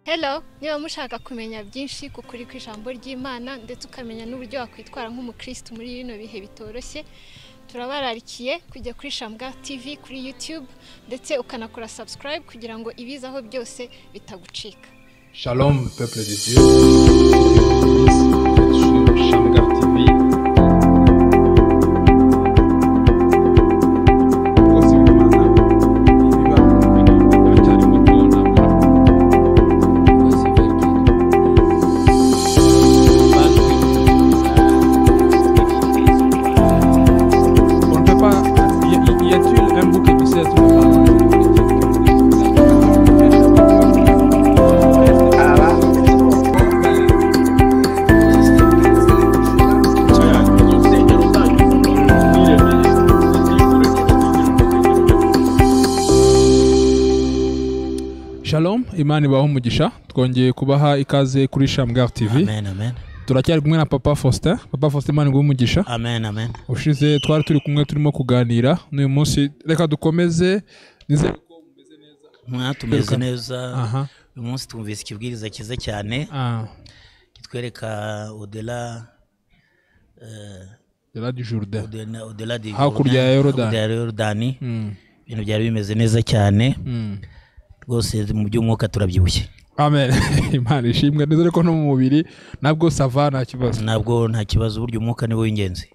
Hello, niba mushaka kumenya byinshi ku kuri kw'ijambo ry'Imana ndetse ukamenya n'uburyo wakwitwara nk'umukristo muri bino bihe bitoroshye, turabararikiye kujya kuri Shamgar TV kuri YouTube ndetse ukanakora subscribe kugira ngo ibizaho byose bitagucika. Shalom peuple de Dieu. Sur Shamgar TV. Shalom, Imana ibaho umugisha. Twongeye kubaha ikaze kuri Shamgar TV. Amen, amen. Turacyari kumwe na Papa Faustin. Papa Faustin, Imana ibaho umugisha. Amen, amen. Ushize twari turi kumwe turimo kuganira. N'uyu munsi reka dukomeze. Nizere ko umeze neza. Tumeze neza. Uyu munsi twumvise ikibwiriza cyiza cyane. Kitwereka au-delà du Jourdain. Au-delà du hakurya ya Yorodani. Ibintu byari bimeze neza cyane. Rwose mu by'umwuka turabyibushye. Amen. Imana ishimwe. Nizere ko no mu mubiri nabwo sava nta kibazo. Nabwo nta kibazo, buryo umwuka niwo w'ingenzi.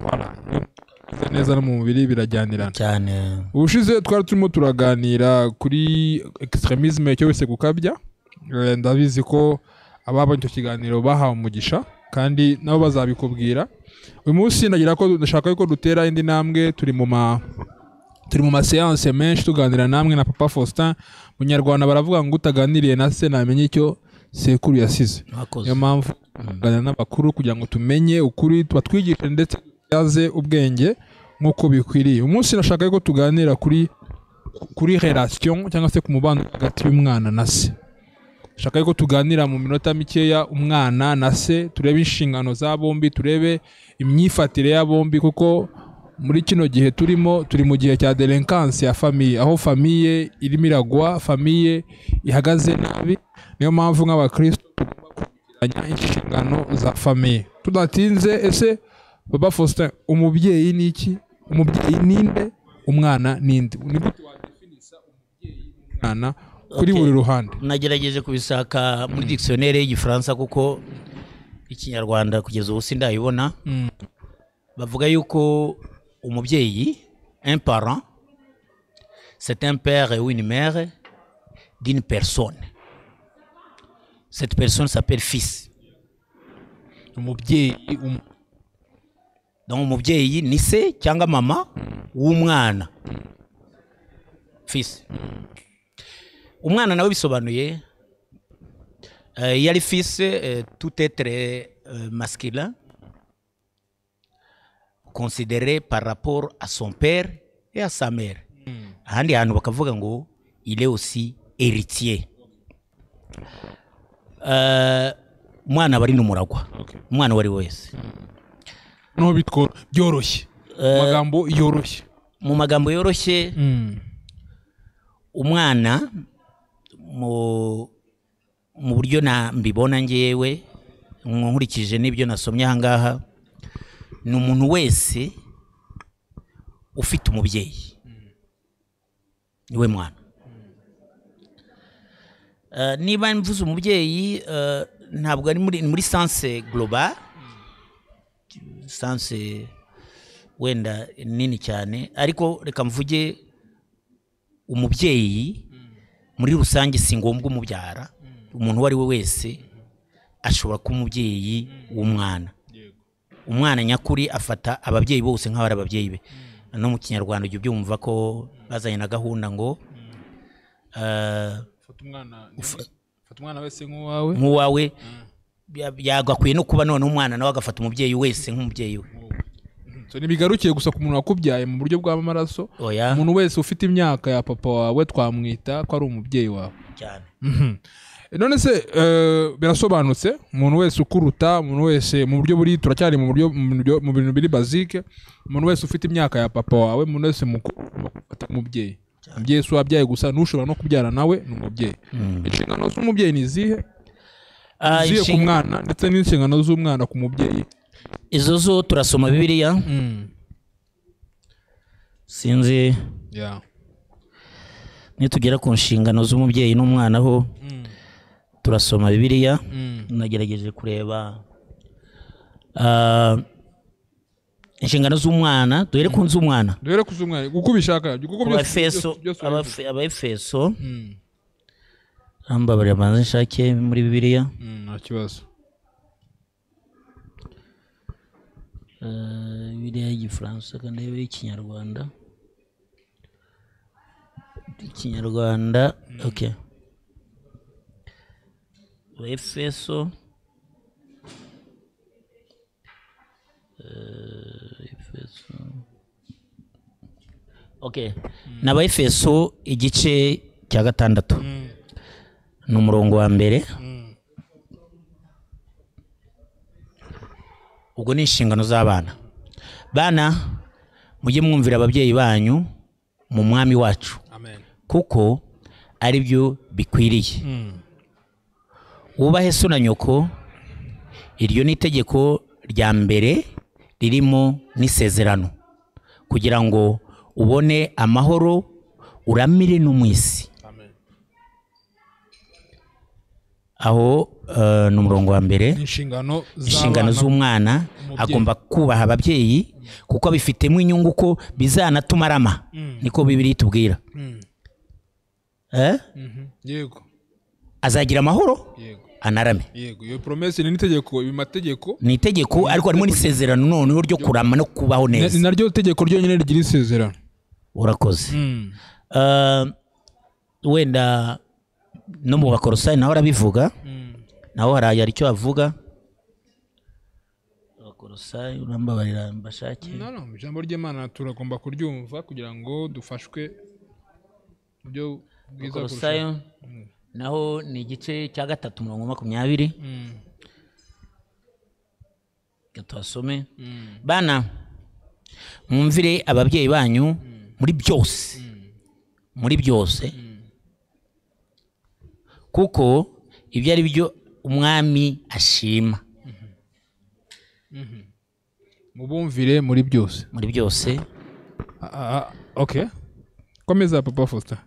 Neza no mu mubiri birajyanirana cyane. Ubushize twari turimo turaganira kuri extremisme cyo wese gukabya. Ndabizi ko ababa icyo kiganiro bahawe umugisha kandi nabo bazabikubwira. Uyu munsi ndagira ko ndashaka ko dutera indi ntambwe. Turi mu maseanse menshi tuganira namwe na Papa Faustin. Munyarwanda baravuga ngo utaganiriye na se namenye icyo sekuru yasize. Niyo mpamvu tuganira n'abakuru kugira ngo tumenye ukuri, batwigishe ndetse yaze ubwenge nk'uko bikwiriye. Umunsi nashaka ko tuganira kuri relation cyangwa se ku mubano hagati y'umwana na se. Nashaka ko tuganira mu minota mikeya umwana na se, turebe inshingano za bombi, turebe imyifatire ya bombi, kuko muri kino gihe turi mu gihe cya delinquance ya famille, aho famille irimo iragwa, famille ihagaze nabi. Niyo mpamvu nk'abakristo tugomba kugira inshingano za famille. Tudatinze, ese Papa Faustin, umubyeyi ni iki? Umubyeyi ninde? Umwana ninde? Ni gute wadefinisa umubyeyi n'umwana kuri buri ruhande? Nagerageje kubisaka muri dictionnaire y'Igifaransa kuko Ikinyarwanda kugeza ubu sindayibona. Bavuga yuko umubyeyi, un parent, c'est un père ou une mère d'une personne. Cette personne s'appelle fils. Umubyeyi donc umubyeyi ni se cyangwa mama w'umwana. Fils. Umwana nawe bisobanuye yari fils, tout être masculin considéré par rapport à son père et à sa mère. Ahandi hantu bakavuga ngo il est aussi héritier. Umwana bari n'umuragwa. Umwana wari wese. No bitko byoroshye. Magambo yoroshye. Mu magambo yoroshye. Umwana mu buryo mbibona ngewe nkurikije n'ibyo nasomye aha ngaha, ni umuntu wese ufite umubyeyi, niwe mwana. Niba mvuze umubyeyi ntabwo ari muri sense global, sense wenda nini cyane, ariko reka mvuge umubyeyi muri rusange. Si ngombwa umubyara, umuntu wari we wese ashobora kuba umubyeyi w'umwana. Umwana nyakuri afata ababyeyi bose nk'abari ababyeyi be. No mu Kinyarwanda ujye byumva ko bazanye na gahunda ngo fata umwana wese nk'uwawe. Yagakwiye no kuba none umwana nawe agafata umubyeyi wese nk'umubyeyi we. So nibigarukiye gusa ku muntu wakubyaye mu buryo bw'amaraso. Umuntu wese ufite imyaka ya papa wawe twamwita ko ari umubyeyi wawe cyane. None se birasobanutse, umuntu wese ukuruta, umuntu wese mu buryo buri, turacyari mu bintu biri basique, umuntu wese ufite imyaka ya papa wawe, umuntu wese umubyeyi. Umubyeyi si wabyaye gusa, n'ushobora no kubyara nawe ni umubyeyi. Inshingano z'umubyeyi ni izihe? ziye ku mwana ndetse n'inshingano z'umwana ku mubyeyi. Izo zo turasoma Bibiliya. Sinzi nitugera ku nshingano z'umubyeyi n'umwana ho turasoma Bibiliya. Nagerageje kureba inshingano z'umwana, duhere ku z'umwana. Kuko ubishaka kuko byose Abaefeso ambabarira banze nshake muri Bibiliya. Nta kibazo. Bibiliya y'Igifaransa kandi Bibiliya y'Ikinyarwanda. Ikinyarwanda, okay. Abaefeso okay. N'Abaefeso igice cya 6 n'umurongo wa mbere. Ubwo ni inshingano z'abana. Bana mujye mwumvira ababyeyi banyu mu mwami wacu. Amen. Kuko ari byo bikwiriye. Wubahe so na nyoko, iryo ni itegeko rya mbere ririmo n'isezerano, kugira ngo ubone amahoro uramire no mu isi. Aho n'umurongo wa mbere, inshingano z'umwana agomba kubaha ababyeyi kuko abifitemo inyungu ko bizanatuma arama. Niko Bibiliya itubwira. Yego. Azagira amahoro anarame. Yego. Iyo promesse ni itegeko, bimategeko. Ni itegeko ariko harimo n'isezerano noneho ryo kurama no kubaho neza. Ni naryo tegeko ryonyine rigira isezerano. Urakoze. Wenda no mu Bakolosayi naho arabivuga. Naho hari icyo avuga. Bakolosayi urambabarira mbashake. No, ijambo ry'Imana turagomba kuryumva kugira ngo dufashwe byo bwiza. Bakolosayi naho ni igice cya 3:20. Gatwasome. Bana mwumvire ababyeyi banyu muri byose. Muri byose. Kuko ibyo ari byo umwami ashima. Mubumvire muri byose. Muri byose. Okay. Komeza Papa Faustin.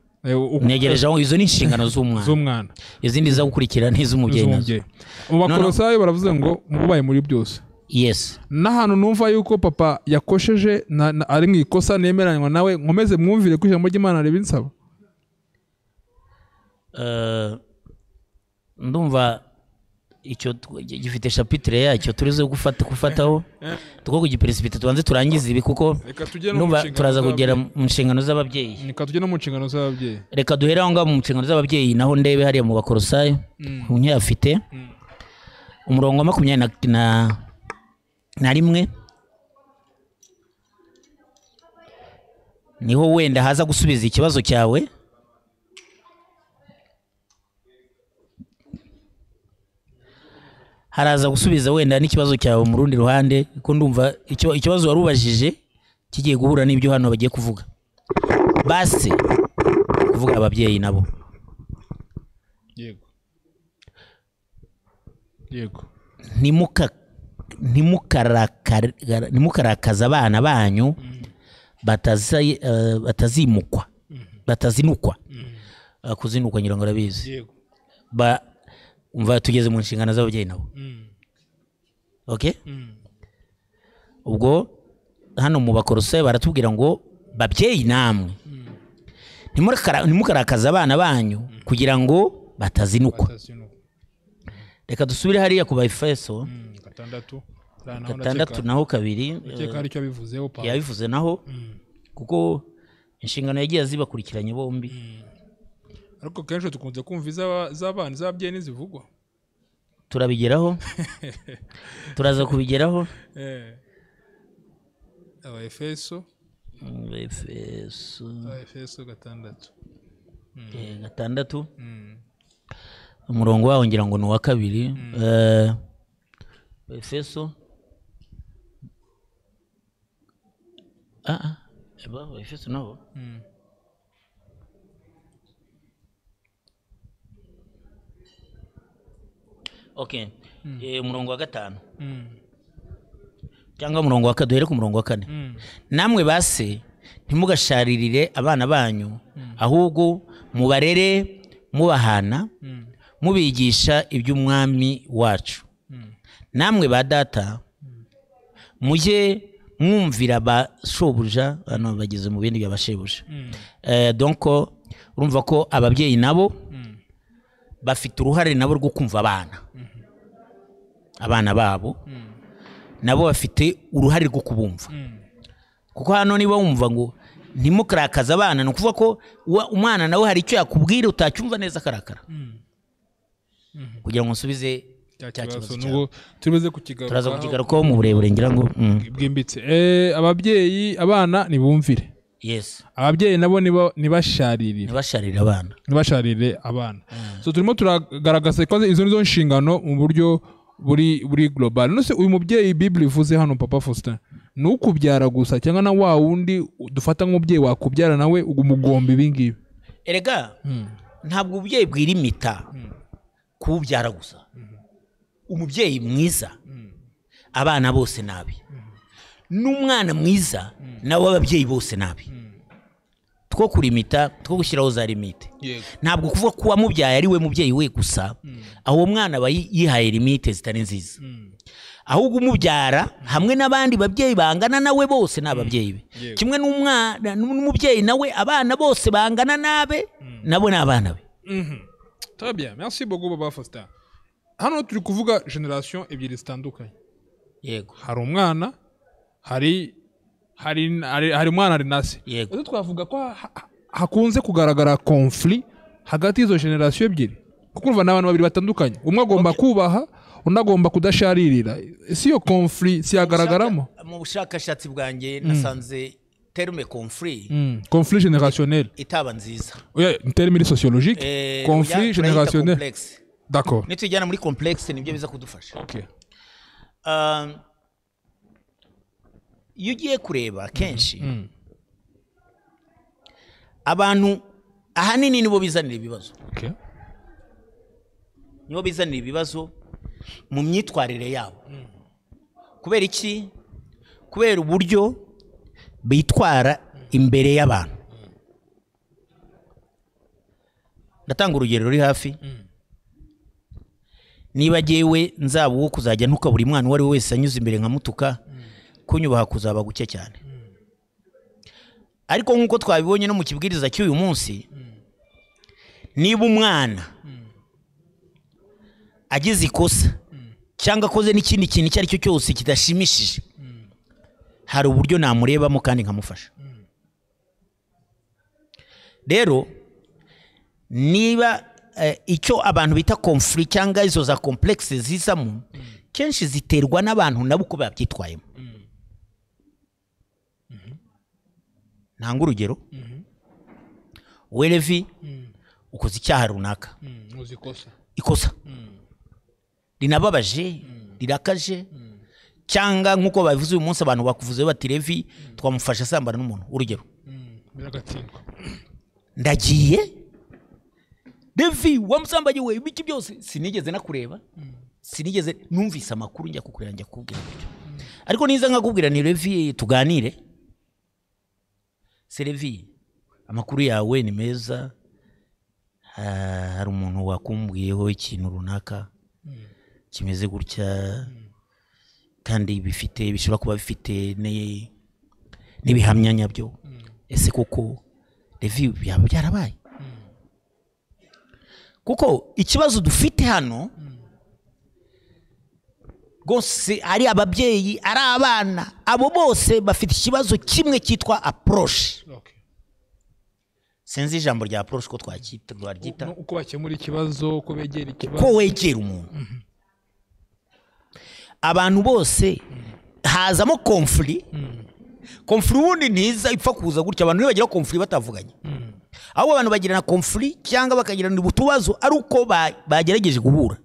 Negereje aho izo ni inshingano z'umwana. Izindi za gukurikira n'iz'umubyeyi nazo. Mu Bakolosayi baravuze ngo mubaye muri byose. Yes. N'ahantu numva yuko papa yakosheje ari mu ikosa nemeranywa nawe, nkomeze mwumvire ko ijambo ry'Imana ribinsaba. Ndumva icyo gifite chapitre yacyo turize gufataho tuko kugipresipita tubanze turangiza ibi kuko ndumva turaza kugera mu nshingano z'ababyeyi. Reka tujye no mu nshingano z'ababyeyi. Reka duhere aho ngaho mu nshingano z'ababyeyi naho ndebe hariya mu Bakolosayi unye afite umurongo wa 21 niho wenda haza gusubiza ikibazo cyawe. Haraza gusubiza wenda n'ikibazo cyawe mu rundi ruhande kuko ndumva ikibazo warubajije kigiye guhura n'ibyo hano bagiye kuvuga. Base kuvuga ababyeyi nabo. Yego. Nimukarakaza abana banyu batazinukwa. Kuzinukwa ngira ngo arabizi. Yego. Umva tugeze mu nshingano z'ababyeyi nabo. Okay? Ubwo hano mu Bakolosayi baratubwira ngo babyeyi namwe nimukarakaza abana banyu kugira ngo batazinukwa. Reka dusubire hariya ku Baefeso 6 naho 2 yabivuze naho kuko inshingano yagiye zibakurikiranye bombi. Ariko kenshi tukunze kumva iz'abana z'ababyeyi nizivugwa. Turabigeraho. Turaza kubigeraho. Abaefeso 6. Umurongo wawo ngira ngo ni wa 2. Abaefeso Abaefeso naho okay umurongo wa 5 cyangwa umurongo wa 4 duhere ku murongo wa 4 namwe base ntimugasharirire abana banyu ahubwo mubarere mubahana mubigisha iby'umwami wacu namwe ba data mujye mwumvira bashobuja bano bageze mu bindi by'abashebuja donc urumva ko ababyeyi nabo bafite uruhare nabo rwo kumva abana babo nabo bafite uruhare rwo kubumva kuko hano niba wumva ngo ntimukarakaza abana no kuvuga ko umwana nawe hari icyo yakubwira utacyumva neza karakara kugira ngo nsubize cyakibazo turibuze turaza kukigarukaho mu burebure ngira ngo bwimbitse ababyeyi abana nibumvire yes ababyeyi nabo nibasharire abana so turimo turagaragaza ko izo nizo nshingano mu buryo buri global nose uyu mubyeyi Bible ivuze hano Papa Faustin nukubyara gusa cyangwa na wa wundi dufata nk'umubyeyi wakubyara nawe ugumugomba ibingibi erega ntabwo ubyeyi bwirimita kubyara gusa umubyeyi mwiza abana bose nabi n'umwana mwiza nawe ababyeyi bose nabi two kurimita two gushyiraho za limite ntabwo kuvuga ko wamubyaye ari we mubyeyi we gusa aho umwana aba yihaye limite zitari nziza ahubwo umubyara hamwe n'abandi babyeyi bangana nawe bose n'ababyeyi be kimwe n'umwana n'umubyeyi nawe abana bose bangana nabe nabo n'abana be très bien merci beaucoup Papa Faustin hano turi kuvuga generation ebyiri zitandukanye yego hari umwana hari umwana ari nase yego twavuga ko hakunze kugaragara conflit hagati y'izo generation ebyiri kuko urumva n'abantu babiri batandukanye umwe agomba kubaha unagomba kudasharirira si yo conflit si yagaragaramo mu bushakashatsi bwanjye nasanze terme conflit générationnel itaba nziza terme sociologique conflit générationnel d'accord nitujyana muri complexe nibyo biza kudufasha okay iyo ugiye kureba kenshi abantu ahanini nibo bizanira ibibazo nibo bizanira ibibazo mu myitwarire yabo kubera iki kubera uburyo bitwara imbere y'abantu ndatanga urugero ruri hafi niba jewe nzaba wo kuzajya ntuka buri mwana wari wese anyuze imbere nka mutuka kunyubaha kuzaba guke cyane ariko nkuko twabibonye no mu kibwiriza cy'uyu munsi niba umwana agize ikosa cyangwa akoze n'ikindi kintu icyo ari cyo cyose kidashimishije hari uburyo namurebamo kandi nkamufasha rero niba icyo abantu bita conflit cyangwa izo za complexe zizamo kenshi ziterwa n'abantu nabo uko babyitwayemo ntanga urugero Levi ukoze icyaha runaka ikosa rinababaje rirakaje cyangwa nkuko bavuze uyu munsi abantu bakuvuze bati Levi twamufasha sambana n'umuntu urugero ndagiye Levi wamusambaje we ibiki byose sinigeze nakureba sinigeze numvise amakuru njya kukureba njya kubwira ariko niza nkakubwira ni Levi tuganire Levi amakuru yawe ni meza hari umuntu wakumbwiyeho ikintu runaka kimeze gutya kandi bishobora kuba bifite n'ibihamya nyabyo ese koko Levi byaba byarabaye kuko ikibazo dufite hano gose ari ababyeyi ari abana abo bose bafite ikibazo kimwe cyitwa approach senzi ijambo rya approach ko twaryita uko bakemura ikibazo uko begera ikibazo ko wegera umuntu abantu bose hazamo conflit ubundi ntiza ipfa kuza gutya abantu nibagira conflit batavuganye ahubwo abantu bagirana conflit cyangwa bakagirana utubazo ari uko bagerageje guhura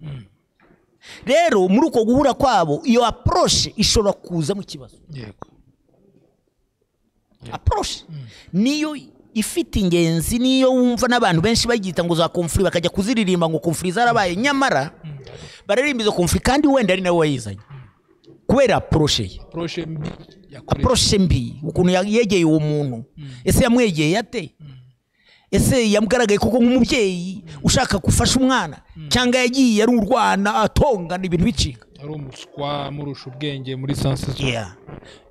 rero muri uko guhura kwabo iyo approach ishobora kuza mu kibazo approach niyo ifite ingenzi niyo wumva n'abantu benshi bagita ngo za conflit bakajya kuziririmba ngo conflit zarabaye nyamara baririmba izo conflit kandi wenda ari nawe wayizanye kubera approche mbi ukuntu yegeye uwo muntu ese yamwegeye ate ese yamugaragaye koko nk'umubyeyi ushaka gufasha umwana cyangwa yagiye ari urwana atongana ibintu bicika ari umuswa murusha ubwenge muri sanse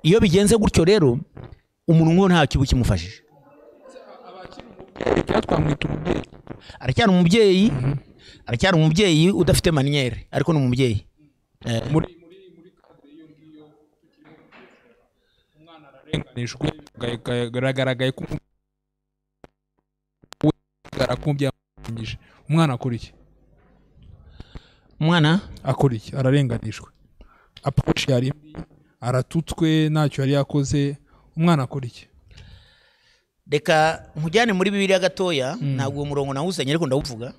iyo bigenze gutyo rero umuntu nk'uwo nta kibu kimufashije aracyari umubyeyi aracyari umubyeyi udafite maniere ariko ni umubyeyi muri kadre iyo ngiyo umwana ararenganishwe garagaragaye ko arakumbyaje umwana akora iki umwana akora iki ararenganishwe approach yari aratutswe ntacyo yari yakoze umwana akora iki reka nkujyane muri Bibiliya gatoya ntabwo uwo murongo nawuzanye ariko ndawuvuga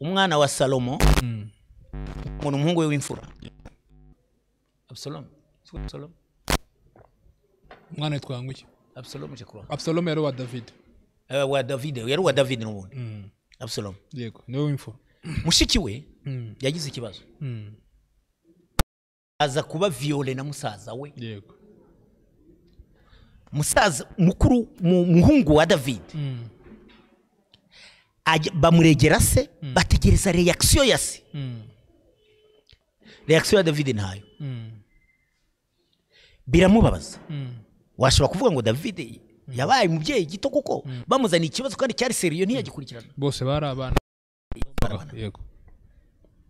umwana wa Salomo umuntu umuhungu we w'imfura Absalom umwana yitwa ngo iki Absalom yari wa David yari wa David n'ubundi Absalom yego niwe w'imfura mushiki we yagize ikibazo aza kuba violé na musaza we yego musaza mukuru muhungu wa David bamuregera se bategereza reaction ya se reaction ya David ntayo biramubabaza washobora kuvuga ngo David yabaye umubyeyi gito kuko bamuzana ikibazo kandi cyari seriyo ntiyagikurikirana bose bari abana yego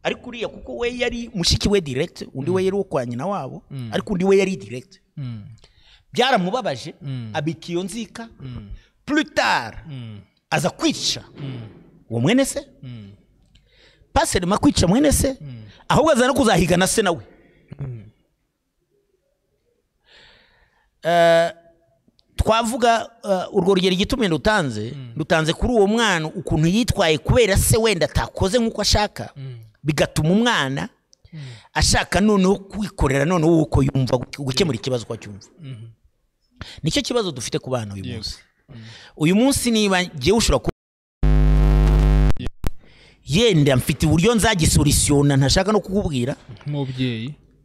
ariko uriya kuko we yari mushiki we direct undi we yari wo kwa nyina wabo ariko undi we yari direct byaramubabaje abika iyo nzika plus tard aza kwica uwo mwene se passer makwica mwene se ahubwo azana kuzahigana se nawe twavuga urwo rugero igitumye rutanze kuri uwo mwana ukuntu yitwaye kubera se wenda atakoze nk'uko ashaka bigatuma umwana ashaka noneho kwikorera noneho uko yumva gukemura ikibazo kwa cyumva nicyo kibazo dufite ku bana uyu munsi niba giye ushobora yenda mfite uburyo nzagisolutiona ntashaka no kukubwira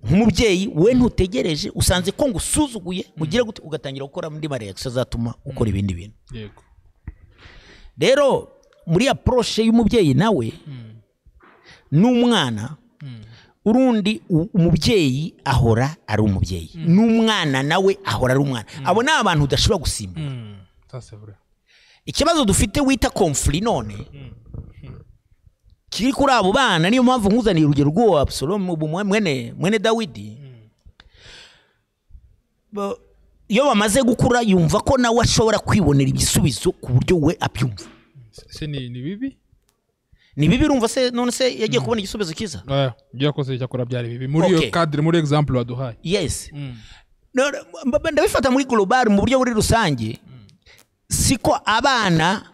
nk'umubyeyi we ntutegereje usanze ko ngusuzuguye mugire gute ugatangira gukora muri reaction zatuma ukora ibindi bintu yego rero muri approche y'umubyeyi nawe n'umwana urundi umubyeyi ahora ari umubyeyi n'umwana nawe ahora ari umwana abo ni abantu udashobora gusimba ikibazo dufite wita conflit none kiri kuri abo bana niyo mpamvu nkuzaniye urugero rw'uwo Absalom mwene Dawidi iyo bamaze gukura yumva ko nawe ashobora kwibonera ibisubizo ku buryo we abyumva se ni bibi urumva se none se yagiye kubona igisubizo kiza byakoze cyakora byari bibi muri iyo cadre muri example waduhaye yes ndabifata muri global mu buryo buri rusange siko abana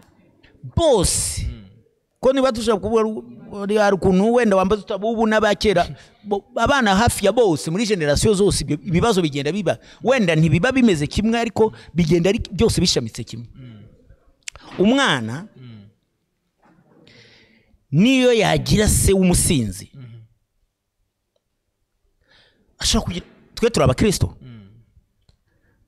bose ko niba dushaka kuvuga ari ukuntu wenda wambaza utabubu n'abakera abana hafi ya bose muri generation zose ibibazo bigenda biba wenda ntibiba bimeze kimwe ariko bigenda ari byose bishamitse kimwe umwana niyo yagira se w'umusinzi ashaka kugira twe turi abakristo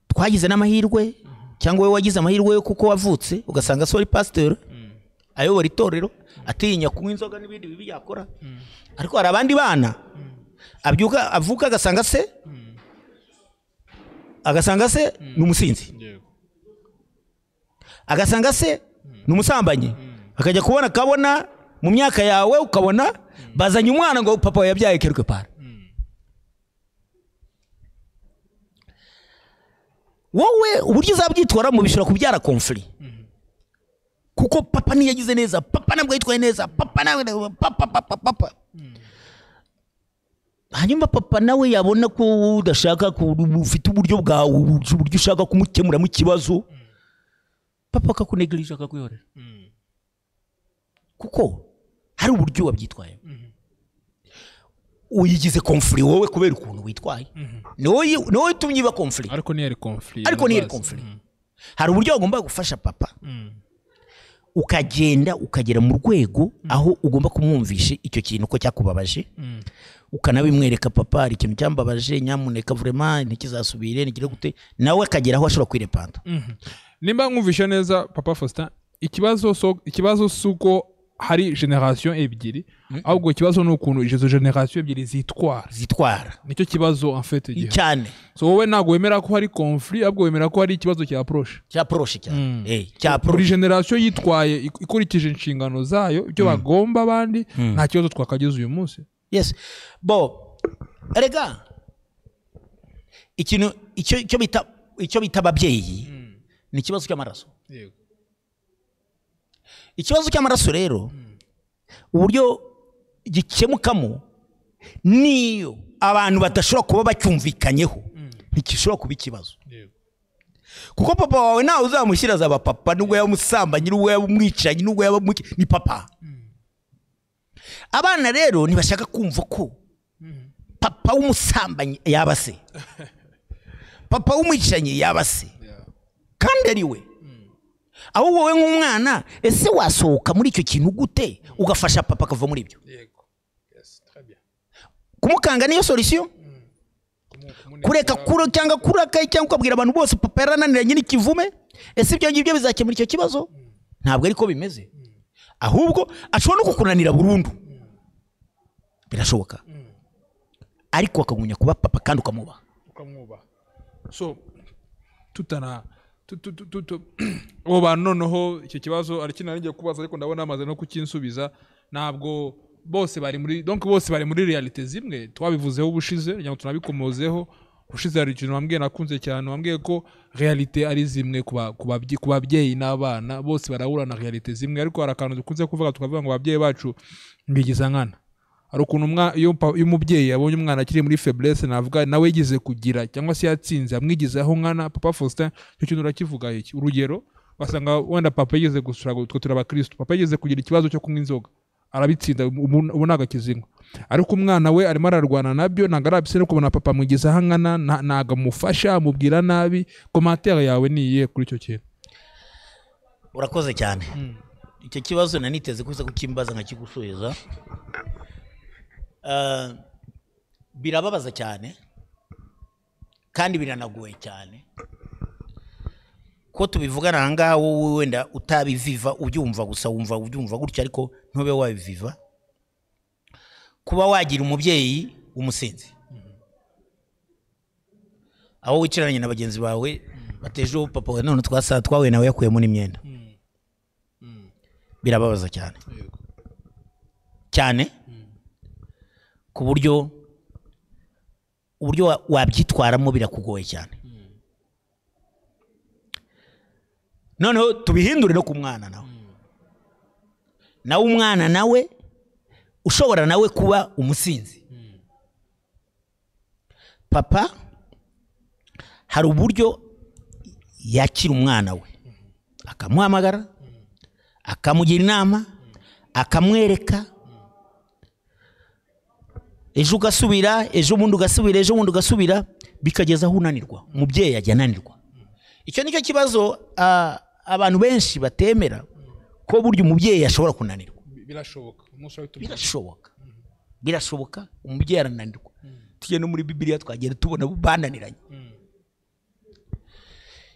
twagize n'amahirwe cyangwa we wagize amahirwe yo kuko wavutse ugasanga so ari pastor ayobora itorero atinya kunywa inzoga n'ibindi bibi yakora ariko hari abandi bana avuka agasanga se ni umusinzi agasanga se ni umusambanyi akajya kabona mu myaka yawe ukabona bazanye umwana ngo papa yabyaye quelque part wowe uburyo uzabyitwara mu bishobora kubyara conflit kuko papa niyagize neza papa nabwo yitwaye neza papa nawe papa hanyuma papa nawe yabona ko udashaka ufite uburyo bwawe uburyo ushaka kumukemura mu kibazo papa akakuneglige akakuyorera kuko hari uburyo wabyitwaye uyigize conflit wowe kubera ukuntu witwaye niwe utumye iba conflit ariko ni conflit hari uburyo wagomba gufasha papa ukagenda ukagera mu rwego aho ugomba kumwumvisha icyo kintu ko cyakubabaje ukanabimwereka papa hari ikintu cyambabaje nyamuneka vraiment ntikizasubire nigire gute nawe akagera aho ashobora kwirepanda nimba nkumvisha neza papa Faustin ikibazo suko hari generation ebyiri ahubwo ikibazo nukuntu izo generation ebyiri zitwara nicyo kibazo en fait cyane so wowe nago wemera ko hari conflit ahubwo wemera ko hari ikibazo cya approche cyane buri generation yitwaye ikurikije inshingano zayo ibyo bagomba abandi nta kibazo twakagize uyu munsi yes bo erega ikintu icyo bita ababyeyi ni ikibazo cy'amaraso yego ikibazo cy'amaraso rero uburyo gikemukamo niyo abantu badashobora kuba bacyumvikanyeho ntikishobora kuba ikibazo kuko papa wawe nawe uzamushyira za papa nubwo yamusambanye nubwo yamumwicanyi nubwo ni papa abana rero ntibashaka kumva ko papa w'umusambanyi yaba se papa w'umwicanyi yaba se kandi ari we aho wowe nk'umwana ese wasohoka muri icyo kintu gute ugafasha papa akava muri ibyo kumukanga niyo solution kureka kuro cyangwa kurakaye cyangwa ukabwira abantu bose papa yarananiranye n'ikivume ese ibyo ngibyo bizakemura icyo kibazo ntabwo ariko bimeze ahubwo ashobora no kukunanira burundu birashoboka ariko akagumya kuba papa kandi ukamwubaha so tutana ubu bantu noneho icyo kibazo ari kintu ngiye kubaza ariko ndabona amaze no kukinsubiza ntabwo bose bari muri realite zimwe twabivuzeho ubushize cyangwa tunabikomozeho ushize hari ikintu wambwiye nakunze cyane wambwiye ko realite ari zimwe ku babyeyi n'abana bose barahura na realite zimwe ariko hari akantu dukunze kuvuga tukavuga ngo ababyeyi bacu mbigiza nkana hari ukuntu iyo umubyeyi yabonye umwana akiri muri faiblesse navuga nawe yigize kugira cyangwa se yatsinze amwigizeho nkana papa Faustin icyo kintu urakivuga iki urugero basanga wenda papa yigeze gusura twe turabakristo papa yigeze kugira ikibazo cyo kunywa inzoga arabitsinda ubu nagakizinywa ariko umwana we arimo ararwana nabyo ntago arabise no kubona papa amwigizeho nkana ntago amufasha amubwira nabi commentaire yawe ni iyihe kuri icyo kintu urakoze cyane icyo kibazo naniteze kuza kukimbaza nkakigusubiza birababaza cyane kandi biranagoye cyane ko tubivugana aha ngaha wowe wenda utabiviva ubyumva gusa ubyumva gutya ariko ntube wabiviva kuba wagira umubyeyi w'umusinzi aho wicaranye na bagenzi bawe batejeho papa we none twahuye nawe yakuyemo n'imyenda birababaza cyane cyane ku buryo wabyitwaramo birakugoye cyane noneho tubihindure no ku mwana nawe umwana nawe ushobora nawe kuba umusinzi papa hari uburyo yakira umwana we akamuhamagara akamugira inama akamwereka ejo ugasubira ejo bundi ugasubira bikageza aho unanirwa umubyeyi ajya ananirwa icyo nicyo kibazo abantu benshi batemera ko burya umubyeyi ashobora kunanirwa birashoboka umubyeyi arananirwa tugenda muri Bibiliya twagenda tubona bananiranye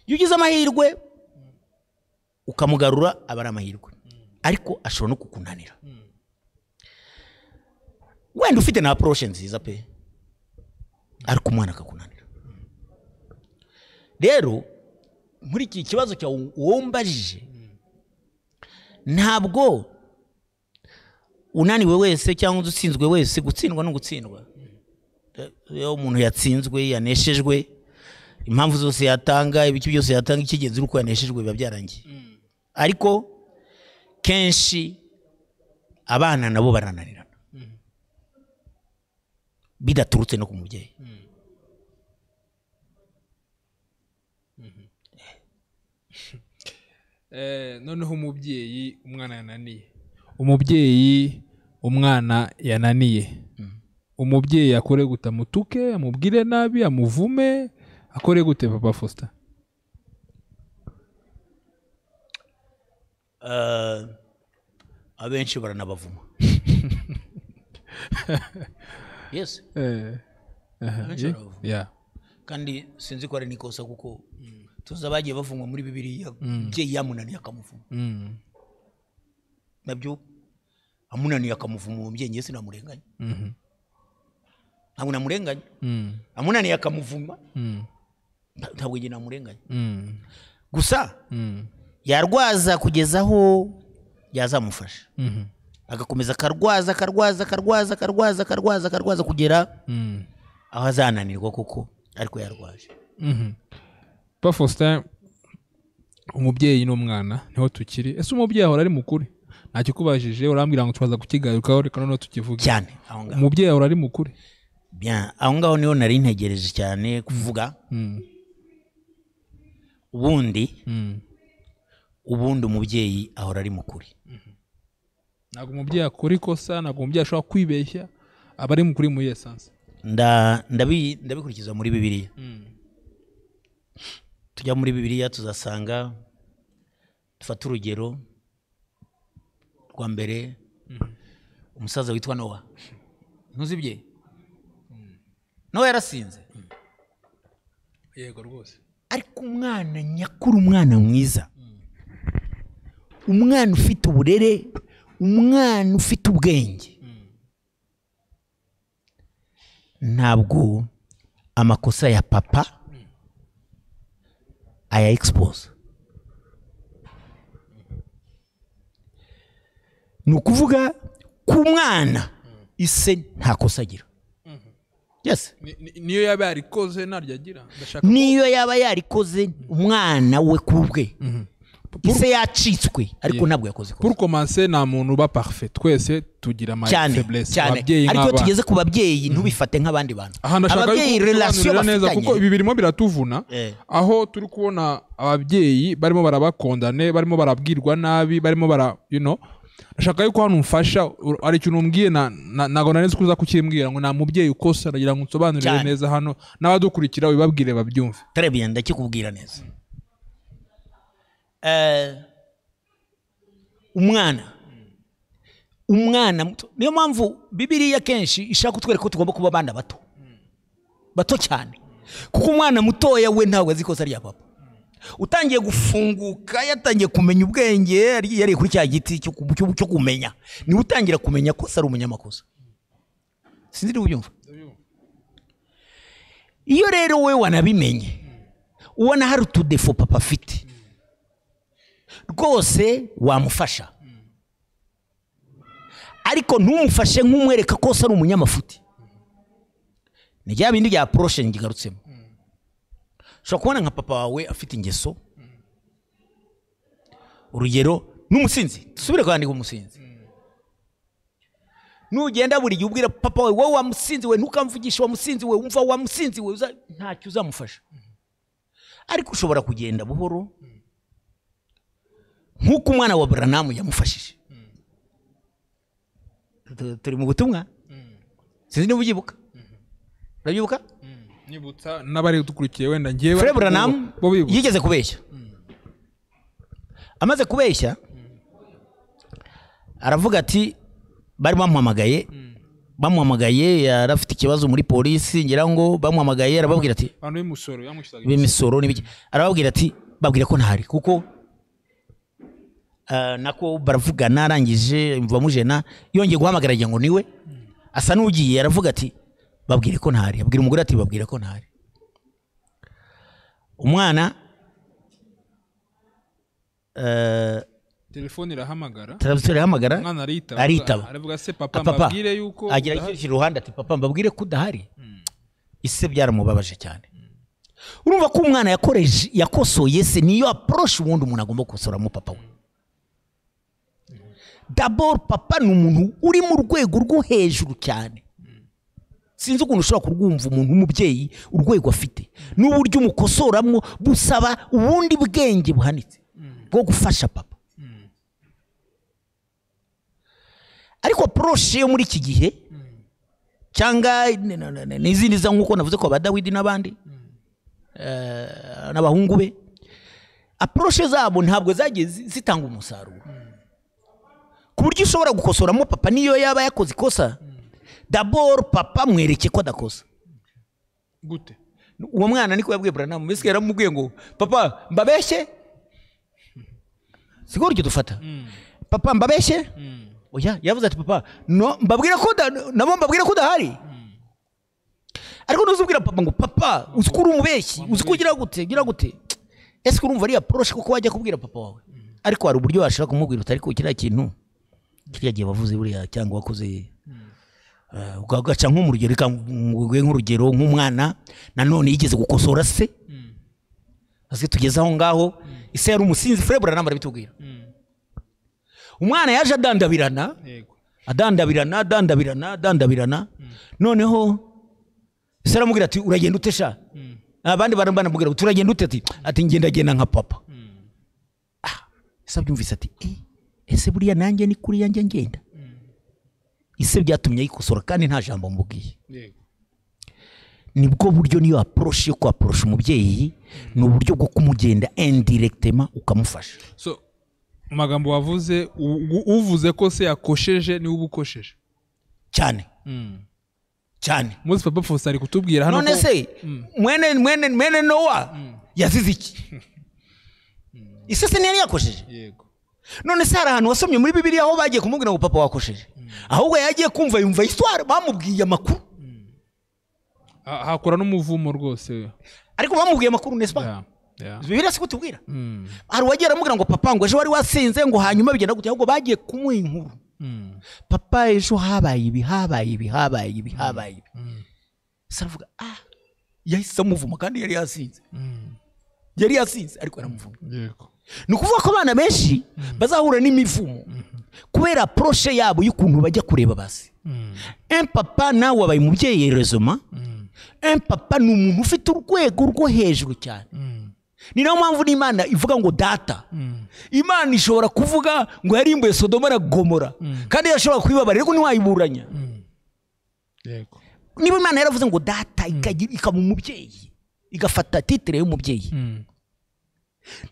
iyo ugize amahirwe ukamugarura aba ari amahirwe ariko ashobora no kukunanira wenda ufite na approach nziza pe ariko umwana akakunanira rero muri iki kibazo cya wombajije ntabwo unaniwe wese cyangwa udutsinzwe wese gutsindwa no gutsindwa iyo umuntu yatsinzwe yaneshejwe impamvu zose yatanga ibiki byose yatanga ikigenzi uko yaneshejwe biba byarangiye ariko kenshi abana nabo barananirana bidaturutse no ku mubyeyi noneho umubyeyi umwana yananiye umubyeyi akore gute amubwire nabi amuvume akore gute papa Faustin abenshi baranabavuma. Yes. Yeah. Kandi sinzi ko ari nikosa kuko tuza bagiye bavumwa muri Bibiliya bye yamunaniye akamuvuma. Nabyo amunaniye akamuvuma umubyeyi ngiye sinamurenganya. Ntabwo namurenganya. Amunaniye akamuvuma. Ntabwo ngiye namurenganya. Gusa yarwaza kugeza aho yazamufasha. Agakomeza karwaza kugera aho azananirwa kuko ariko yarwaje. Pa Faustin, umubyeyi n'umwana niho tukiri. Ese umubyeyi ahora ari mukuri? Ntacyo kubajije urambwira ngo twaza kukigarukaho reka none tukivuge. Cyane aho ngaho. Umubyeyi ahora ari mukuri? Bien, aho ngaho niho nari ntegereje cyane kuvuga. Ubundi umubyeyi ahora ari mukuri. Ntabwo umubyeyi akora ikosa, ntabwo umubyeyi ashobora kwibeshya, aba ari mukuri mu essence. Ndabikurikiza muri Bibiliya. Tujya muri Bibiliya tuzasanga dufata urugero rwa mbere umusaza witwa Nowa. Ntuzibye? Nowa yarasinze. Yego rwose. Ariko umwana nyakuri, umwana mwiza, umwana ufite uburere, umwana ufite ubwenge, ntabwo amakosa ya papa aya expose. Ni ukuvuga ku mwana ise nta kosa agira. Yes. Niyo yaba yarikoze naryo agira. Niyo yaba yarikoze umwana we kubwe. Ise yacitswe ariko ntabwo yakoze kosa. Pour commencer nta muntu ba parfait. Twese tugira ama faiblesse. Ababyeyi ariko tugeze ku babyeyi ntubifate nk'abandi bantu. Ababyeyi relation bafitanye kuko ibi birimo biratuvuna. Aho turi kubona ababyeyi barimo barabakondane, barimo barabwirwa nabi, barimo bara Nashaka yuko hano umfasha ari ikintu umbwiye nago naneze kuza kukimbwira ngo nta mubyeyi ukosa nagira ngo unsobanurire neza hano n'abadukurikira wibabwire babyumve. Très bien, ndakikubwira neza. Umwana muto niyo mpamvu Bibiliya kenshi ishaka kutwereka ko tugomba kuba abana bato cyane, kuko umwana mutoya we ntabwo azi ikosa rya papa. Utangiye gufunguka yatangiye kumenya ubwenge yari kuri cya giti cyo kumenya, ni utangira kumenya ko ari umunyamakosa. Sinzi ubyumva. Iyo rero we wanabimenye ubona hari utudefo papa afite rwose wamufasha, ariko ntumufashe nk'umwereka ko ari umunyamafuti. Ni bya bindi bya approach ngigarutsemo. Shaka kubona nka papa wawe afite ingeso, urugero n'umusinzi, tusubire kandi umusinzi. Nugenda buri gihe ubwira papa wawe wowe wamusinzi we, ntukamvugisha wamusinzi we, umva wamusinzi we, ntacyo uzamufasha. Ariko ushobora kugenda buhoro nk'uko umwana wa Abrahamu yamufashije. Turi mu butumwa, sinzi niba ubyibuka. Urabyibuka? Nibutsa n'abari dukurikiye wenda ngiye Frère Abrahamu yigeze kubeshya. Amaze kubeshya aravuga ati bari bamuhamagaye yarafite ikibazo muri polisi, ngira ngo bamuhamagaye arababwira ati abantu b'imisoro yamushyiraga b'imisoro n'ibiki, arababwira ati babwira ko ntahari kuko nako baravugana arangije mva mujena yongeye guhamagara ngo niwe asa n'ugiye aravuga ati babwire ko ntahari, abwira umugore ati babwire ko ntahari. Umwana telefone irahamagara, umwana aritaba aravuga se papa mbabwire yuko agira ikiri ruhande ati papa mbabwire ko udahari. Ise byaramubabaje cyane. Urumva ko umwana yakosoye se niyo approach ubundi umuntu agomba gukosoramo papa we. D'abord papa ni umuntu uri mu rwego rwo hejuru cyane. Sinzi ukuntu ushobora kurwumva umuntu w'umubyeyi urwego afite n'uburyo umukosoramo busaba ubundi bwenge buhanitse bwo gufasha papa. Ariko approach yo muri iki gihe cyangwa n'izindi za nkuko navuze ko aba Dawidi n'abandi n'abahungu be approche zabo ntabwo zagiye zitanga umusaruro ku buryo ushobora gukosoramo papa niyo yaba yakoze ikosa d'abord papa mwereke ko adakosa gute uwo mwana niko yabwiye Branham mbese yaramubwiye ngo papa mbabeshye sigoro cyo dufata papa mbabeshye oya yavuze ati papa no mbabwira ko nabo mbabwira ko dahari ariko nuzubwira papa ngo papa uzikura umubeshyi uzikugira gute ese urumva ari approach kuko wajya kubwira papa wawe ariko hari uburyo washaka kumubwira utari ko kiriya kintu kiriya gihe bavuze buriya cyangwa wakoze ugaca nk'umurugero nk'urugero nk'umwana nanone yigeze gukosora se ase tugeze aho ngaho ise yari umusinzi Frère Branham arabitubwira umwana yaje adandabirana noneho ise aramubwira ati uragenda utesha abandi baramubwira turagenda ute ati ngenda nka papa ise abyumvise ati ese buriya nanjye ni kuri yanjye ngenda ise byatumye yikosora kandi nta jambo mubwiye nibwo buryo niyo approach yo approach umubyeyi ni uburyo bwo kumugenda indirectement ukamufasha so magambo wavuze uvuze ko se yakosheje ni ubukosheje cyane muzi papa Faustin ari kutubwira hano none se mwene Noah yazize iki ise se nari yakosheje yego none se hari ahantu wasomye muri Bibiliya aho bagiye kumubwira ngo papa wakosheje ahubwo yagiye kumva yumva histoire bamubwiye amakuru hakora n'umuvumo rwose ariko bamubwiye amakuru nespa Bibiliya siko tubwira hari wagera amubwira ngo papa ngo ejo wari wasinze ngo hanyuma bigenda gute ahubwo bagiye kumuha inkuru papa ejo habaye ibi saravuga yahise amuvuma kandi yari yasinze ariko aramuvuma yego ni ukuvuga ko abana benshi bazahura n'imivumo kubera approche yabo y'ukuntu bajya kureba basi un papa nawe wabaye umubyeyi rezoma un papa ni umuntu ufite urwego rwo hejuru cyane ni nayo mpamvu n'Imana ivuga ngo data Imana ishobora kuvuga ngo yarimbuye Sodoma na Gomora kandi yashobora kubibabarira ariko ntiwayiburanya yego niba Imana yaravuze ngo data ikaba umubyeyi igafata titre y'umubyeyi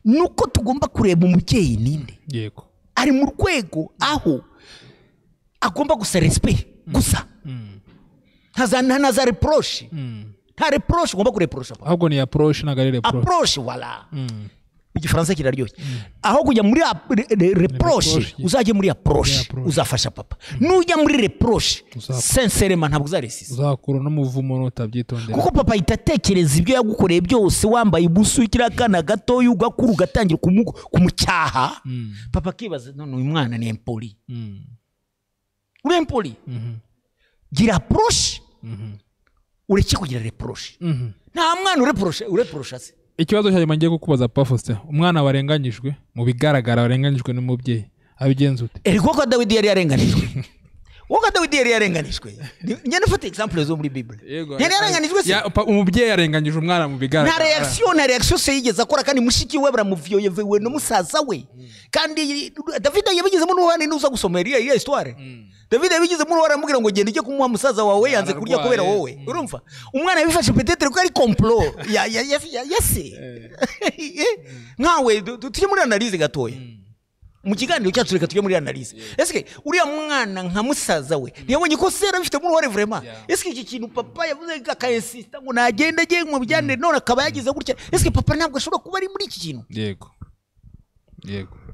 nuko tugomba kureba umubyeyi ninde yego ari mu rwego aho agomba gusa respect gusa nta reproche nta reproche ugomba kureproche ahubwo ni approche nagari reproche voilà igifaransa kiraryoshye aho kujya muri reproche uzajye muri approche uzafasha papa nujya muri reproche sincèrement ntabwo uzaresisa uzakura no muvumo notabyitondera kuko papa itatekereza ibyo yagukoreye byose wambaye ibusu ikiragana gato ugakuru gatangira kumucyaha papa kibaza none uyu mwana ni impoli uri impoli gira approche ureke kugira reproche nta mwana ureproche se ikibazo cyane ngiye kukubaza Papa Faustin umwana warenganyijwe mu bigaragara warenganyijwe n'umubyeyi abigenza ute eriko ko Dawidi yari yarenganijwe woga Dawidi yari yarenganijwe njye nafata example zo muri Bible yari yarenganijwe se umubyeyi yarenganyije umwana mu bigaragara na reaction se yigeze akora kandi mushiki we baramuviyoyewe no musaza we kandi David yabigizemo n'uruhare n'uza gusoma iyo histoire David yabigizemo n'uruhare amubwira ngo genda ujye kumuha musaza wawe yanze kurya kubera wowe urumva umwana yabifashe peut-être ko ari complot yase nkawe tujye muri analyse gatoya mu kiganiro cyacu reka tujye muri analyse ese uriya mwana nka musaza we ntiyabonye ko sera bifite mu ruhare vraiment ese iki kintu papa yavuze akayensista ngo nagenda agiye mu bijyane none akaba yagize gutya ese papa ntabwo ashobora kuba ari muri iki kintu yego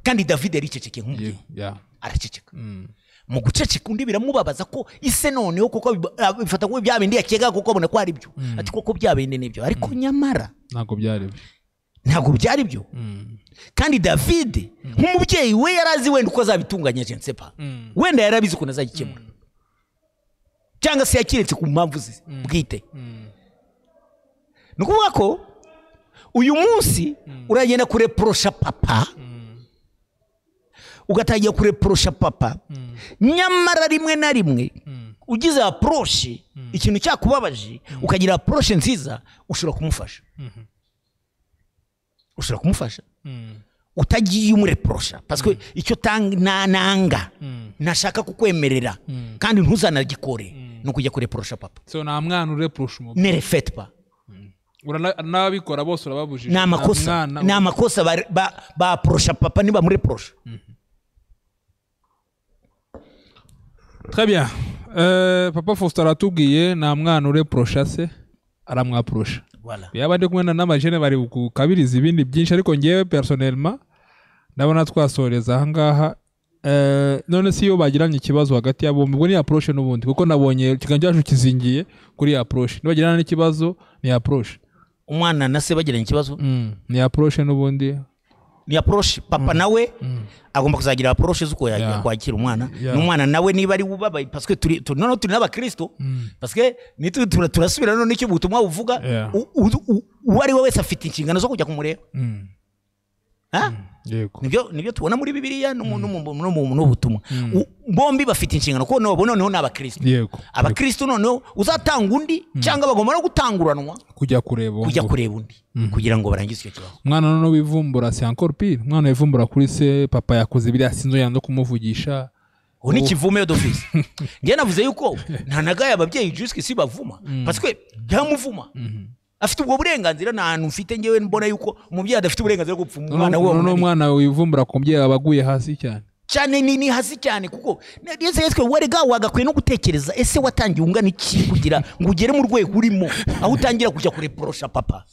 kandi David yari ceceke nk'umubyeyi araceceka mu guceceka undi biramubabaza ko ise noneho kuko bifata ngo bya bindi yakega kuko abona ko ari byo ati koko bya bindi nibyo ariko nyamara ntabwo byari byo kandi David nk'umubyeyi we yarazi wenda uko azabitunganya je nsepa wenda yarabizi ko nazagikemura cyangwa se yakiretse ku mpamvu ze bwite nukuvuga ko uyu munsi uragenda kureprocha papa ugatangira kureprocha papa nyamara rimwe na rimwe ugize approche ikintu cyakubabaje ukagira approche nziza ushobora kumufasha utagiye umureprocha parce que icyo nanga nashaka kukwemerera kandi ntuzanagikore no kujya kureprocha papa so na mwana ureprocha ne refait pas n'ababikora bose urababujije. Ni amakosa baprosha papa niba muri prosha. Très bien. Papa Faustin aratubwiye nta mwana ureprosha se aramwaprosha. Voilà. Yaba ndi kumwe n'amajene bari kukabiriza ibindi byinshi ariko ngewe personnellement ndabona twasoreza aha ngaha. None si yo bagiranye ikibazo hagati yabo ubwo ni approach n'ubundi kuko nabonye kiganjaje kizingiye kuri approach nibagirana n'ikibazo ni approach umwana na se bagiranye ikibazo ni approach n'ubundi ni approach papa nawe agomba kuzagira approach zuko yakwakira umwana n'umwana nawe niba ari ubabaye parce que turi n'abakristo parce que nitu turasubira none icyo butumwa buvuga uwari wese afite inshingano zo kujya kumureba. Nibyo tubona muri Bibiliya no butumwa bombi bafite inshingano ko noneho n'abakristo abakristo noneho uzatanga undi cyangwa bagomba no gutanguranwa kujya kureba undi kugira ngo barangize icyo kibazo. Umwana none wivumbura c'est encore pire. Umwana wivumbura kuri se papa yakoze biriya sinzo yando kumuvugisha ni kivume d'office. Ngiye navuze yuko nta nagaya ababyeyi jusqu'ici bavuma parce que byamuvuma afite ubwo burenganzira nta mfite ngewe mbona yuko umubyeyi adafite uburenganzira bwo gupfuma umwana we. No mwana wivumbura ku mubyeyi abaguye hasi cyane ni hasi cyane kuko yeswe warega wagakwiye no gutekereza ese watangiye ungana iki kugira ngo ugere mu rwego urimo aho utangira kujya kureprosha papa.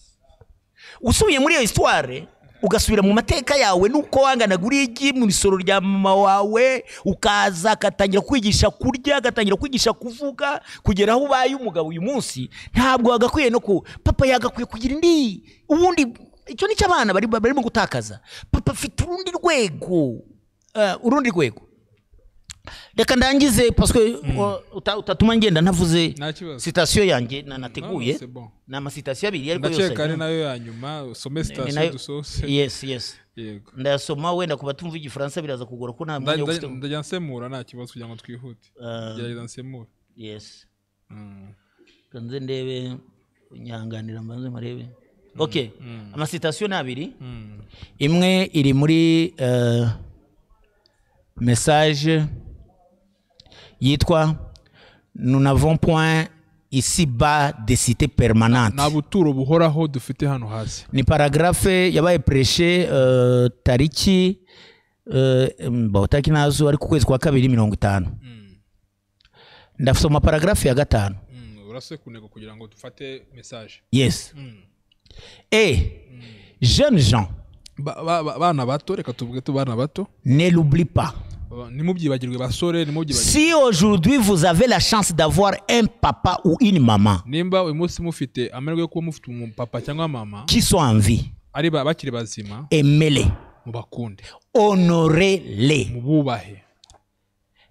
Usubiye muri iyo histoire ugasubira mu mateka yawe nuko wanganaga urigi mu isoro rya mama wawe ukaza akatangira kwigisha kurya agatangira kwigisha kuvuga kugera aho ubaye umugabo uyu munsi ntabwo wagakwiye no ku papa yagakwiye kugira indi ubundi icyo ni cy'abana barimo gutakaza. Papa afite urundi rwego reka ndangize parce que utatuma ngenda ntavuze citation yanjye nateguye na amasitation abiri ariko yose ndakeka nayo yanyuma usome citation dusose. Yes yego ndasoma wenda kuba tumva igifaransa biraza kugora ko nta mwanya ufite ndajya nsemura nta kibazo kugira ngo twihute gerageza nsemura. Yes kanze ndebe nyanganira mbanze marebe. Okay amasitation abiri imwe iri muri message yitwa nous n'avons point ici bas de cité permanente. Na buturo buhoraho dufite hano hasi. Ni paragraphe yabaye prêché tariki tariki nazo ari ku kwezi kwa 250. Ndasoma paragraphe ya 5. Urase kunego kugira ngo dufate message. Yes. Jeunes gens bana bato reka tuvuge bana bato ne l'oublie pas. Si aujourd'hui vous avez la chance d'avoir un papa ou une maman qui sont en vie, aimez-les, honorez-les.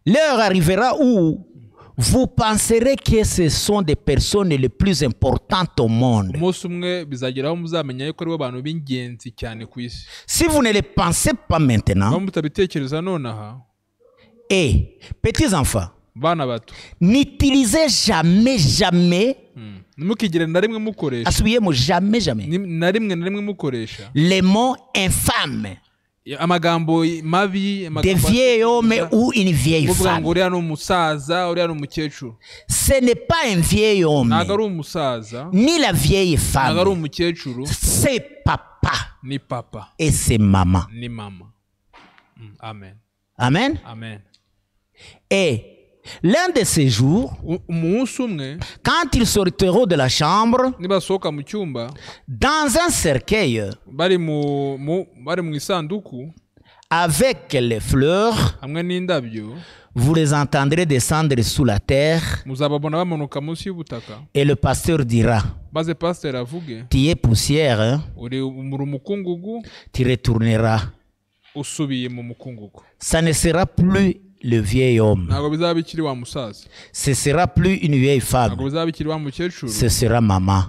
L'heure arrivera où vous penserez que ce sont des personnes les plus importantes au monde. Si vous ne les pensez pas maintenant, et petits enfants, n'utilisez jamais, asseyez-moi jamais, les mots infâmes des vieils hommes ou une vieille femme. Ce n'est pas un vieil homme ni la vieille femme, c'est papa et c'est maman. Amen. Amen. Amen. Et l'un de ces jours, quand ils sortiront de la chambre, dans un cercueil avec les fleurs, vous les entendrez descendre sous la terre. Et le pasteur dira, tu es poussière, tu retourneras. Ça ne sera plus le vieil homme. Ce sera plus une vieille femme. Ce sera maman.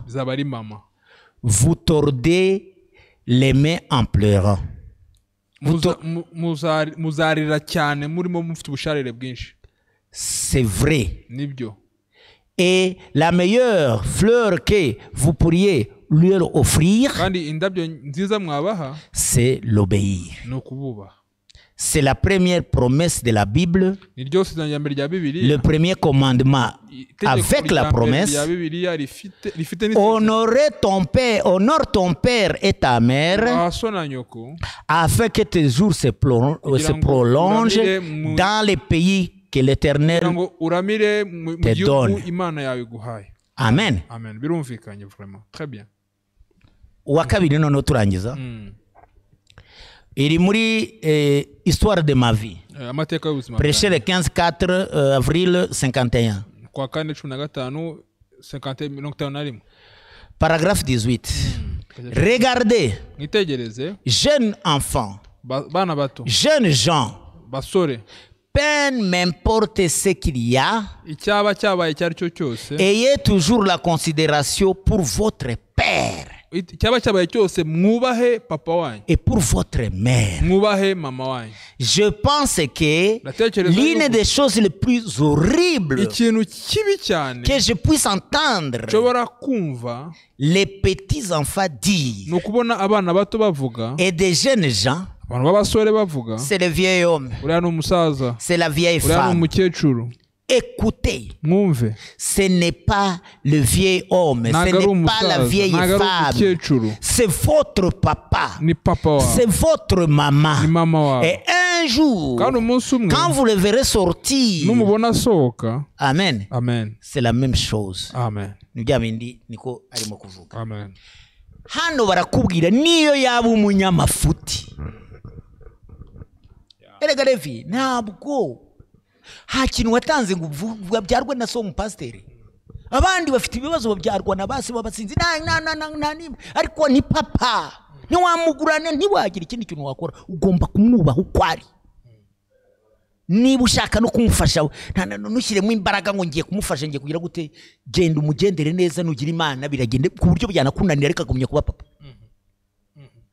Vous tordez les mains en pleurant. C'est vrai. Et la meilleure fleur que vous pourriez leur offrir, c'est l'obéir. c'est la première promesse de la Bible, niryo sezerano rya mbere rya Bibiliya, le premier commandement avec la promesse. rya Bibiliya rifite Honore ton père et ta mère so na nyoko afin que tes jours se prolongent dans les pays que l'Éternel kugira ngo uramire mu te gihugu donne. Imana yawe iguhaye. Amen. Amen. Birumvikanye vraiment. Très bien. Uwa kabiri noneho turangiza. iri muri histoire de ma vie. Amateka y'ubuzima. Prêché le 15-4 avril 51. Kwa 4/15 51. Paragraphe 18. Regardez, Nitegereze jeunes enfants, bana bato, jeunes gens, basore, peu m'importe ce qu'il y a, icyaba cyabaye cyari cyo cyose, ayez toujours la considération pour votre père icyaba cyabaye cyose mwubahe papa wanyu et pour votre mère. mwubahe mama wanyu. Je pense que l'une des choses les plus horribles ikintu kibi cyane que je puisse entendre nshobora kumva les petits enfants dire ni ukubona abana bato bavuga, et des jeunes gens, abantu b'abasore bavuga, c'est le vieil homme, uriya ni umusaza, c'est la vieille uriya ni femme. umukecuru. Écoutez, Mwumve, ce n'est pas le vieil homme, ce n'est pas la vieille femme, c'est votre papa, ni papa wawe, c'est votre maman. ni mama wawe. Et un jour, Kandi umunsi umwe quand vous le verrez sortir, numubona asohoka, amen, amen, c'est la même chose. amen, Ni bya bindi niko arimo kuvuga. amen. Hano barakubwira niyo yaba umunyamafuti. Erega Levi, ntabwo nta kintu watanze ngo babyarwe na so umupasiteri. Abandi bafite ibibazo babyarwa na base babasinzi ariko ni papa, ntiwamugurane, ntiwagira ikindi kintu wakora, ugomba kumwubaha uko ari. Niba ushaka no kumufasha ntushyiremo imbaraga ngo ngiye kumufasha, ngiye kugira gute, genda umugendere neza, nugira Imana biragende ku buryo byanakunanira ariko agumye kuba papa.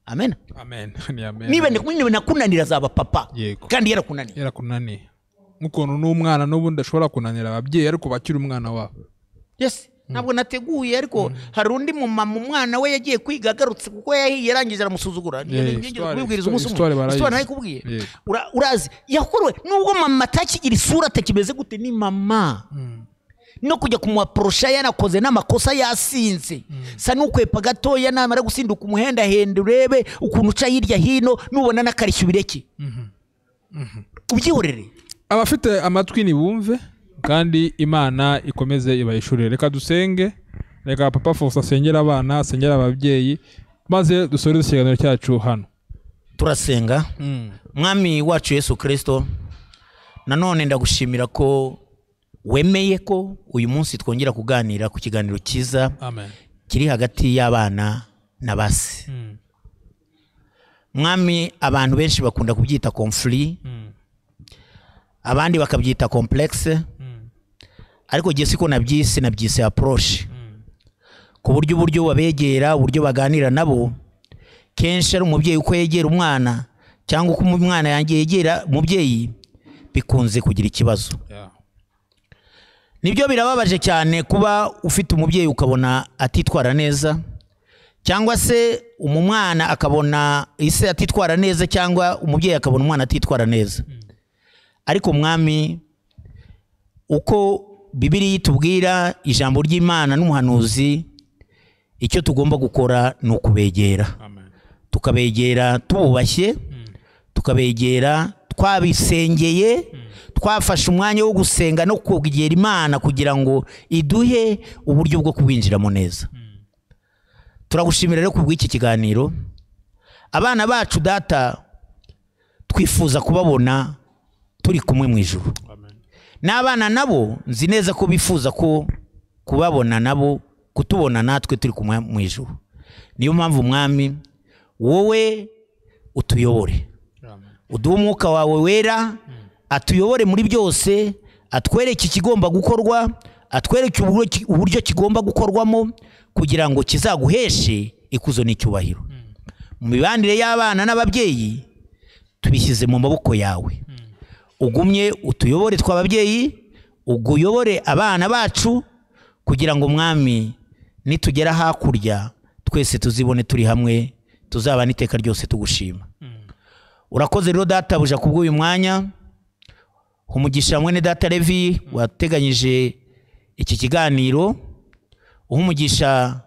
Amen. Amen. Ni amen. Niba nakunanira azaba papa kandi yarakunaniye. Yarakunaniye. Nk'ukuntu n'umwana n'ubundi ashobora kunanira ababyeyi ariko bakiri umwana wabo. Yes. Ntabwo nateguye ariko hari undi mumama umwana we yagiye kwiga agarutse kuko yahiye yarangije aramusuzugura. Kubibwiriza umunsi umwe. Histoire nayikubwiye. Urazi yakorewe nubwo mama atakigira isura atakimeze gute, ni mama. No kujya kumuaprosha yanakoze n'amakosa yasinze. Sa n'ukwepa gatoya namara gusinduka umuhenda hende urebe ukuntu uca hirya hino nubona n'akarishyo bireke. Ubyihorere. Abafite amatwi ni bumve kandi Imana ikomeze ibayishurire. Reka dusenge, reka papa Faustin asengera abana, asengera ababyeyi, maze dusoreze ikiganiro cyacu hano. Turasenga. Mwami wacu Yesu Kristo, nanone ndagushimira ko wemeye ko uyu munsi twongera kuganira ku kiganiro cyiza kiri hagati y'abana na base. Mwami, abantu benshi bakunda kubyita conflit, abandi bakabyita complexe, ariko giye siko nabyise approach. Ku buryo babegera, uburyo baganira nabo, kenshi ari umubyeyi uko yegera umwana cyangwa uko umwana yangiye yegera umubyeyi bikunze kugira ikibazo. Nibyo birababaje cyane kuba ufite umubyeyi ukabona atitwara neza, cyangwa se umwana akabona ise atitwara neza, cyangwa umubyeyi akabona umwana atitwara neza. Ariko Mwami, uko Bibiliya itubwira, ijambo ry'Imana n'umuhanuzi, icyo tugomba gukora ni ukubegera. Tukabegera tububashye, tukabegera twabisengeye, twafashe umwanya wo gusenga no kwegera Imana kugira ngo iduhe uburyo bwo kubinjiramo neza. Turagushimira rero kubw'iki kiganiro. Abana bacu Data, twifuza kubabona turi kumwe mu ijuru. N'abana nabo nzi neza ko bifuza ko kubabona nabo, kutubona natwe turi kumwe mu ijuru. Niyo mpamvu Mwami, wowe utuyobore, uduhe umwuka wawe wera, atuyobore muri byose, atwereke ikigomba gukorwa, atwereke uburyo kigomba gukorwamo, kugira ngo kizaguheshe ikuzo n'icyubahiro. Mu mibanire y'abana n'ababyeyi tubishyize mu maboko yawe. Ugumye utuyobore tw'ababyeyi, uguyobore abana bacu, kugira ngo Mwami, nitugera hakurya twese tuzibone turi hamwe, tuzabana iteka ryose tugushima. urakoze rero databuja kubw'uyu mwanya, umugisha mwene data Levi wateganyije iki kiganiro, umugisha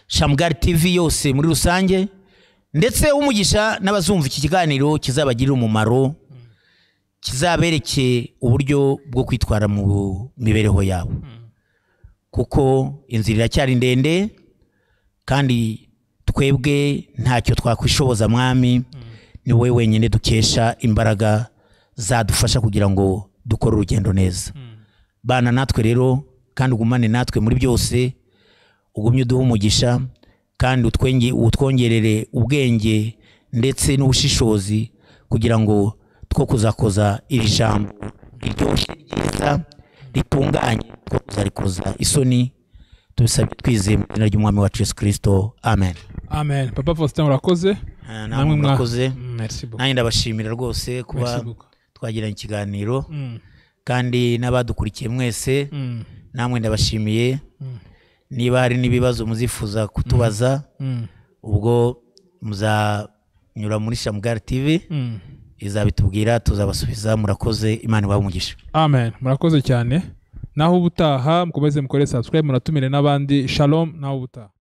Shamgar TV yose muri rusange, ndetse umugisha n'abazumva iki kiganiro kizabagirira umumaro, kizabereke uburyo bwo kwitwara mu mibereho yabo, kuko inzira iracyari ndende kandi twebwe ntacyo twakwishoboza mwami, ni wowe wenyine dukesha imbaraga zadufasha kugira ngo dukore urugendo neza. Bana natwe rero kandi ugumane natwe muri byose, ugumye uduhe umugisha kandi utwongerere ubwenge ndetse n'ubushishozi kugira ngo two kuzakoza iri jambo riryoshye ryiza ritunganye, two kuzarikoza isoni, tubisabye twizeye mu izina ry'umwami wacu Yesu Kristo, amen. Amen. Papa Faustin urakoze. Namwe mwakoze. Nanjye ndabashimira rwose kuba twagiranye ikiganiro, kandi n'abadukurikiye mwese namwe ndabashimiye. Niba hari n'ibibazo muzifuza kutubaza, ubwo muzanyura muri Shamgar TV, izabitubwira tuzabasubiza. Murakoze, Imana ibahe umugisha. Amen. Murakoze cyane. Naho ubutaha mukomeze mukore subscribe, munatumire n'abandi. Shalom. Naho ubutaha.